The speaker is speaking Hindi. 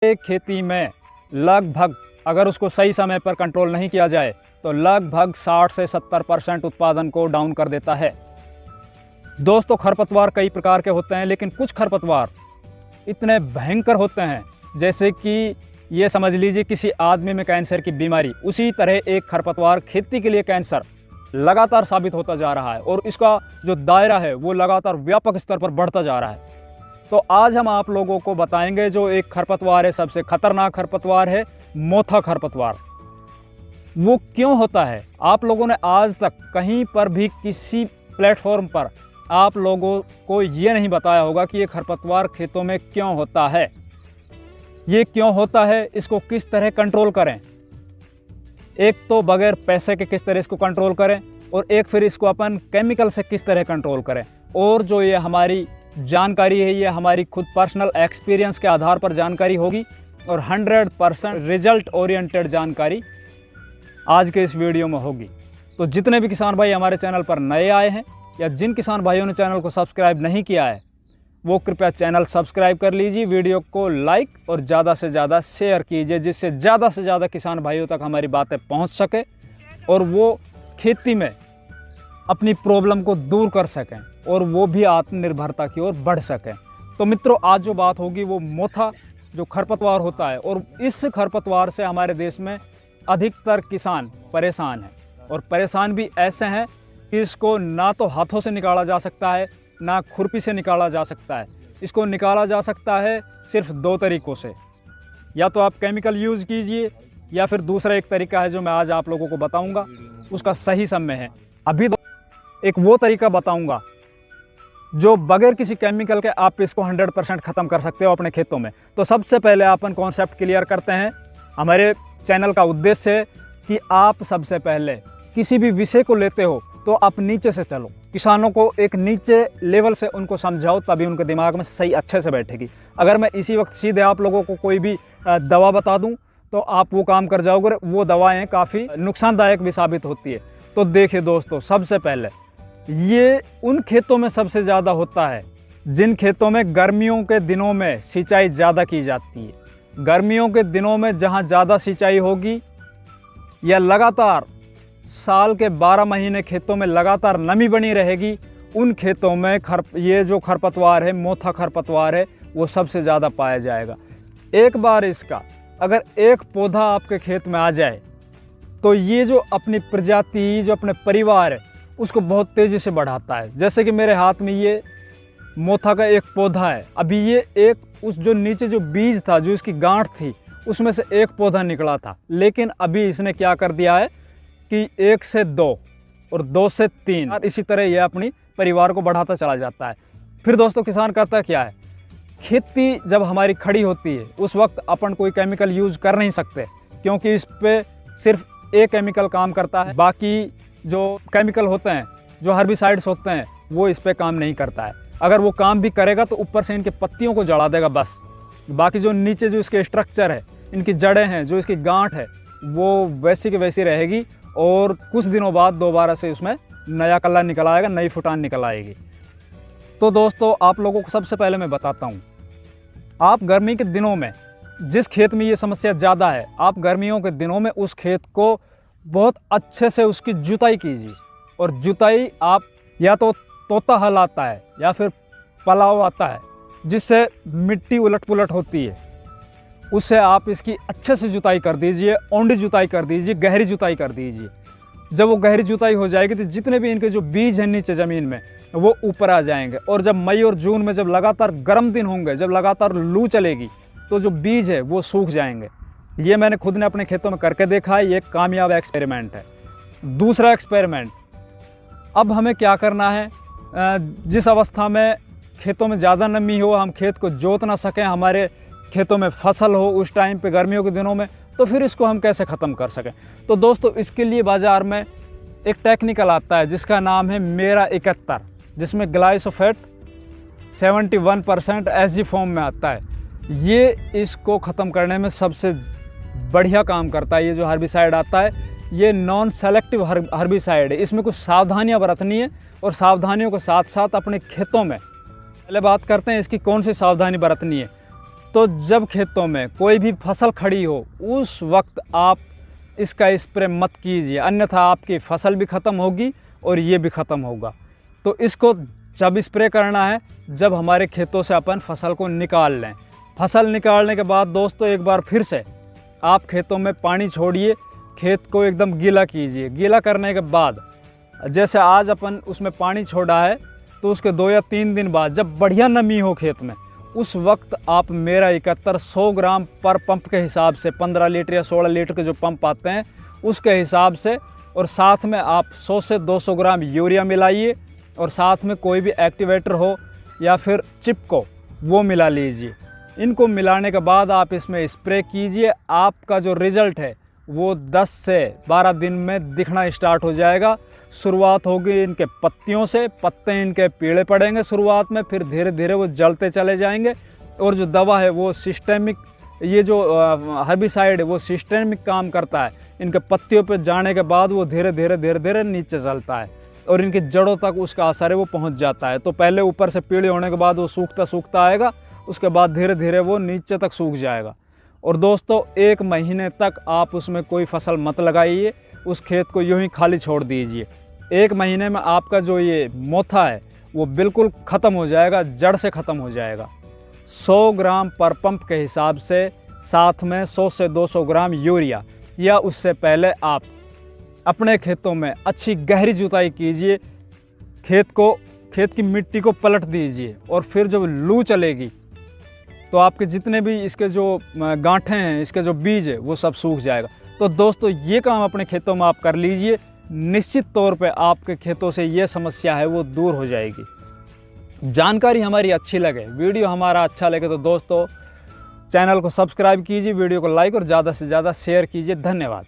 एक खेती में लगभग अगर उसको सही समय पर कंट्रोल नहीं किया जाए तो लगभग 60 से 70% उत्पादन को डाउन कर देता है। दोस्तों, खरपतवार कई प्रकार के होते हैं, लेकिन कुछ खरपतवार इतने भयंकर होते हैं जैसे कि ये समझ लीजिए किसी आदमी में कैंसर की बीमारी, उसी तरह एक खरपतवार खेती के लिए कैंसर लगातार साबित होता जा रहा है और इसका जो दायरा है वो लगातार व्यापक स्तर पर बढ़ता जा रहा है। तो आज हम आप लोगों को बताएंगे जो एक खरपतवार है, सबसे खतरनाक खरपतवार है मोथा खरपतवार। वो क्यों होता है? आप लोगों ने आज तक कहीं पर भी किसी प्लेटफॉर्म पर आप लोगों को ये नहीं बताया होगा कि ये खरपतवार खेतों में क्यों होता है, ये क्यों होता है, इसको किस तरह कंट्रोल करें। एक तो बगैर पैसे के किस तरह इसको कंट्रोल करें और एक फिर इसको अपन केमिकल से किस तरह कंट्रोल करें। और जो ये हमारी जानकारी है ये हमारी खुद पर्सनल एक्सपीरियंस के आधार पर जानकारी होगी और 100% रिजल्ट ओरिएंटेड जानकारी आज के इस वीडियो में होगी। तो जितने भी किसान भाई हमारे चैनल पर नए आए हैं या जिन किसान भाइयों ने चैनल को सब्सक्राइब नहीं किया है वो कृपया चैनल सब्सक्राइब कर लीजिए, वीडियो को लाइक और ज़्यादा से ज़्यादा शेयर कीजिए जिससे ज़्यादा से ज़्यादा किसान भाइयों तक हमारी बातें पहुंच सके और वो खेती में अपनी प्रॉब्लम को दूर कर सकें और वो भी आत्मनिर्भरता की ओर बढ़ सकें। तो मित्रों, आज जो बात होगी वो मोथा जो खरपतवार होता है और इस खरपतवार से हमारे देश में अधिकतर किसान परेशान हैं और परेशान भी ऐसे हैं कि इसको ना तो हाथों से निकाला जा सकता है ना खुरपी से निकाला जा सकता है। इसको निकाला जा सकता है सिर्फ दो तरीक़ों से, या तो आप केमिकल यूज़ कीजिए या फिर दूसरा एक तरीका है जो मैं आज आप लोगों को बताऊंगा, उसका सही समय है। अभी एक वो तरीका बताऊंगा जो बगैर किसी केमिकल के आप इसको 100% ख़त्म कर सकते हो अपने खेतों में। तो सबसे पहले अपन कॉन्सेप्ट क्लियर करते हैं। हमारे चैनल का उद्देश्य है कि आप सबसे पहले किसी भी विषय को लेते हो तो आप नीचे से चलो, किसानों को एक नीचे लेवल से उनको समझाओ, तभी उनके दिमाग में सही अच्छे से बैठेगी। अगर मैं इसी वक्त सीधे आप लोगों को कोई भी दवा बता दूं तो आप वो काम कर जाओगे, वो दवाएं काफ़ी नुकसानदायक भी साबित होती है। तो देखिए दोस्तों, सबसे पहले ये उन खेतों में सबसे ज़्यादा होता है जिन खेतों में गर्मियों के दिनों में सिंचाई ज़्यादा की जाती है। गर्मियों के दिनों में जहाँ ज़्यादा सिंचाई होगी या लगातार साल के 12 महीने खेतों में लगातार नमी बनी रहेगी, उन खेतों में ये जो खरपतवार है, मोथा खरपतवार है, वो सबसे ज़्यादा पाया जाएगा। एक बार इसका अगर एक पौधा आपके खेत में आ जाए तो ये जो अपनी प्रजाति, जो अपने परिवार है, उसको बहुत तेज़ी से बढ़ाता है। जैसे कि मेरे हाथ में ये मोथा का एक पौधा है। अभी ये एक उस जो नीचे जो बीज था, जो इसकी गांठ थी, उसमें से एक पौधा निकला था, लेकिन अभी इसने क्या कर दिया है कि 1 से 2 और 2 से 3 और इसी तरह यह अपनी परिवार को बढ़ाता चला जाता है। फिर दोस्तों, किसान करता क्या है, खेती जब हमारी खड़ी होती है उस वक्त अपन कोई केमिकल यूज़ कर नहीं सकते क्योंकि इस पे सिर्फ एक केमिकल काम करता है। बाकी जो केमिकल होते हैं, जो हर्बिसाइड्स होते हैं, वो इस पे काम नहीं करता है। अगर वो काम भी करेगा तो ऊपर से इनके पत्तियों को जला देगा बस। बाकी जो नीचे जो इसके स्ट्रक्चर है, इनकी जड़ें हैं, जो इसकी गांठ है, वो वैसी की वैसी रहेगी और कुछ दिनों बाद दोबारा से उसमें नया कलर निकल आएगा, नई फुटान निकल आएगी। तो दोस्तों, आप लोगों को सबसे पहले मैं बताता हूँ, आप गर्मी के दिनों में जिस खेत में ये समस्या ज़्यादा है, आप गर्मियों के दिनों में उस खेत को बहुत अच्छे से उसकी जुताई कीजिए। और जुताई आप या तो तोता हल आता है या फिर पलाव आता है जिससे मिट्टी उलट पुलट होती है, उससे आप इसकी अच्छे से जुताई कर दीजिए, औंधी जुताई कर दीजिए, गहरी जुताई कर दीजिए। जब वो गहरी जुताई हो जाएगी तो जितने भी इनके जो बीज हैं नीचे ज़मीन में, वो ऊपर आ जाएंगे। और जब मई और जून में जब लगातार गर्म दिन होंगे, जब लगातार लू चलेगी, तो जो बीज है वो सूख जाएंगे। ये मैंने खुद ने अपने खेतों में करके देखा है, ये एक कामयाब एक्सपेरिमेंट है। दूसरा एक्सपेरिमेंट, अब हमें क्या करना है, जिस अवस्था में खेतों में ज़्यादा नमी हो, हम खेत को जोत ना सकें, हमारे खेतों में फसल हो उस टाइम पे गर्मियों के दिनों में, तो फिर इसको हम कैसे ख़त्म कर सकें। तो दोस्तों, इसके लिए बाज़ार में एक टेक्निकल आता है जिसका नाम है मेरा 71, जिसमें ग्लाइसोफेट 71% एसजी फॉर्म में आता है। ये इसको ख़त्म करने में सबसे बढ़िया काम करता है। ये जो हर्बिसाइड आता है, ये नॉन सेलेक्टिव हर्बिसाइड है। इसमें कुछ सावधानियां बरतनी है और सावधानियों के साथ साथ अपने खेतों में, पहले बात करते हैं इसकी कौन सी सावधानी बरतनी है। तो जब खेतों में कोई भी फसल खड़ी हो उस वक्त आप इसका स्प्रे मत कीजिए, अन्यथा आपकी फसल भी ख़त्म होगी और ये भी ख़त्म होगा। तो इसको जब स्प्रे करना है जब हमारे खेतों से अपन फसल को निकाल लें। फसल निकालने के बाद दोस्तों एक बार फिर से आप खेतों में पानी छोड़िए, खेत को एकदम गीला कीजिए। गीला करने के बाद जैसे आज अपन उसमें पानी छोड़ा है तो उसके 2 या 3 दिन बाद जब बढ़िया नमी हो खेत में, उस वक्त आप मेरा 7100 ग्राम पर पंप के हिसाब से 15 लीटर या 16 लीटर के जो पंप आते हैं उसके हिसाब से, और साथ में आप 100 से 200 ग्राम यूरिया मिलाइए और साथ में कोई भी एक्टिवेटर हो या फिर चिपको वो मिला लीजिए। इनको मिलाने के बाद आप इसमें स्प्रे कीजिए। आपका जो रिज़ल्ट है वो 10 से 12 दिन में दिखना स्टार्ट हो जाएगा। शुरुआत होगी इनके पत्तियों से, पत्ते इनके पीले पड़ेंगे शुरुआत में, फिर धीरे धीरे वो जलते चले जाएंगे। और जो दवा है वो सिस्टेमिक, ये जो हर्बिसाइड है वो सिस्टेमिक काम करता है। इनके पत्तियों पे जाने के बाद वो धीरे धीरे नीचे चलता है और इनकी जड़ों तक उसका असर है वो पहुंच जाता है। तो पहले ऊपर से पीले होने के बाद वो सूखता आएगा, उसके बाद धीरे धीरे वो नीचे तक सूख जाएगा। और दोस्तों 1 महीने तक आप उसमें कोई फसल मत लगाइए, उस खेत को यूं ही खाली छोड़ दीजिए। 1 महीने में आपका जो ये मोथा है वो बिल्कुल ख़त्म हो जाएगा, जड़ से ख़त्म हो जाएगा। 100 ग्राम पर पंप के हिसाब से साथ में 100 से 200 ग्राम यूरिया, या उससे पहले आप अपने खेतों में अच्छी गहरी जुताई कीजिए, खेत की मिट्टी को पलट दीजिए। और फिर जब लू चलेगी तो आपके जितने भी इसके जो गांठें हैं, इसके जो बीज है वो सब सूख जाएगा। तो दोस्तों ये काम अपने खेतों में आप कर लीजिए, निश्चित तौर पे आपके खेतों से ये समस्या है वो दूर हो जाएगी। जानकारी हमारी अच्छी लगे, वीडियो हमारा अच्छा लगे तो दोस्तों चैनल को सब्सक्राइब कीजिए, वीडियो को लाइक और ज़्यादा से ज़्यादा शेयर कीजिए। धन्यवाद।